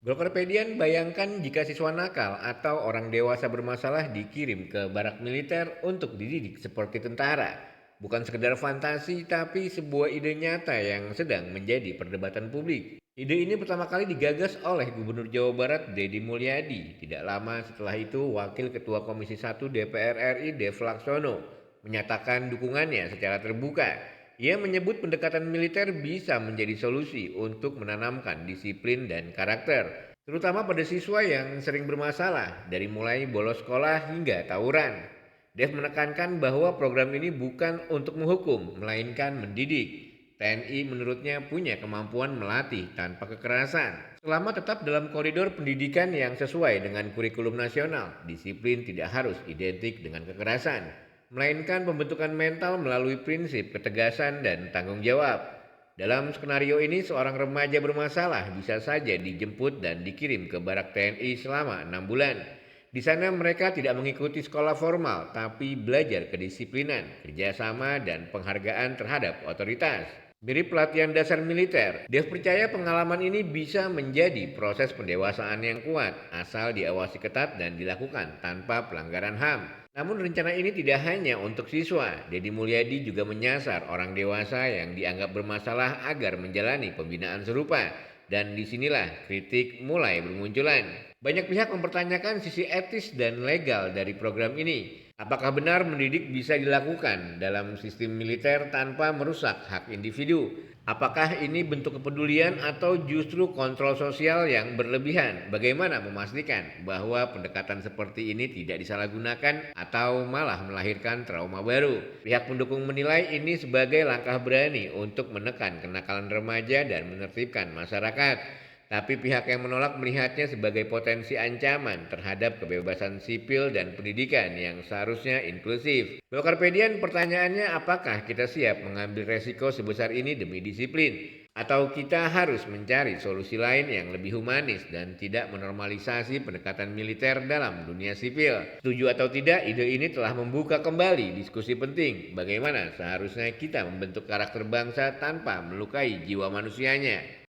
Brokerpedian bayangkan jika siswa nakal atau orang dewasa bermasalah dikirim ke barak militer untuk dididik seperti tentara. Bukan sekedar fantasi, tapi sebuah ide nyata yang sedang menjadi perdebatan publik. Ide ini pertama kali digagas oleh Gubernur Jawa Barat Deddy Mulyadi. Tidak lama setelah itu, Wakil Ketua Komisi 1 DPR RI Dev Laksono menyatakan dukungannya secara terbuka. Ia menyebut pendekatan militer bisa menjadi solusi untuk menanamkan disiplin dan karakter, terutama pada siswa yang sering bermasalah, dari mulai bolos sekolah hingga tawuran. Dev menekankan bahwa program ini bukan untuk menghukum, melainkan mendidik. TNI menurutnya punya kemampuan melatih tanpa kekerasan. Selama tetap dalam koridor pendidikan yang sesuai dengan kurikulum nasional, disiplin tidak harus identik dengan kekerasan, melainkan pembentukan mental melalui prinsip ketegasan dan tanggung jawab. Dalam skenario ini, seorang remaja bermasalah bisa saja dijemput dan dikirim ke barak TNI selama 6 bulan. Di sana mereka tidak mengikuti sekolah formal, tapi belajar kedisiplinan, kerjasama, dan penghargaan terhadap otoritas. Mirip pelatihan dasar militer, Dev percaya pengalaman ini bisa menjadi proses pendewasaan yang kuat, asal diawasi ketat dan dilakukan tanpa pelanggaran HAM. Namun rencana ini tidak hanya untuk siswa. Deddy Mulyadi juga menyasar orang dewasa yang dianggap bermasalah agar menjalani pembinaan serupa. Dan disinilah kritik mulai bermunculan. Banyak pihak mempertanyakan sisi etis dan legal dari program ini. Apakah benar mendidik bisa dilakukan dalam sistem militer tanpa merusak hak individu? Apakah ini bentuk kepedulian atau justru kontrol sosial yang berlebihan? Bagaimana memastikan bahwa pendekatan seperti ini tidak disalahgunakan atau malah melahirkan trauma baru? Pihak pendukung menilai ini sebagai langkah berani untuk menekan kenakalan remaja dan menertibkan masyarakat. Tapi pihak yang menolak melihatnya sebagai potensi ancaman terhadap kebebasan sipil dan pendidikan yang seharusnya inklusif. Brokerpedian pertanyaannya, apakah kita siap mengambil resiko sebesar ini demi disiplin? Atau kita harus mencari solusi lain yang lebih humanis dan tidak menormalisasi pendekatan militer dalam dunia sipil? Setuju atau tidak, ide ini telah membuka kembali diskusi penting. Bagaimana seharusnya kita membentuk karakter bangsa tanpa melukai jiwa manusianya?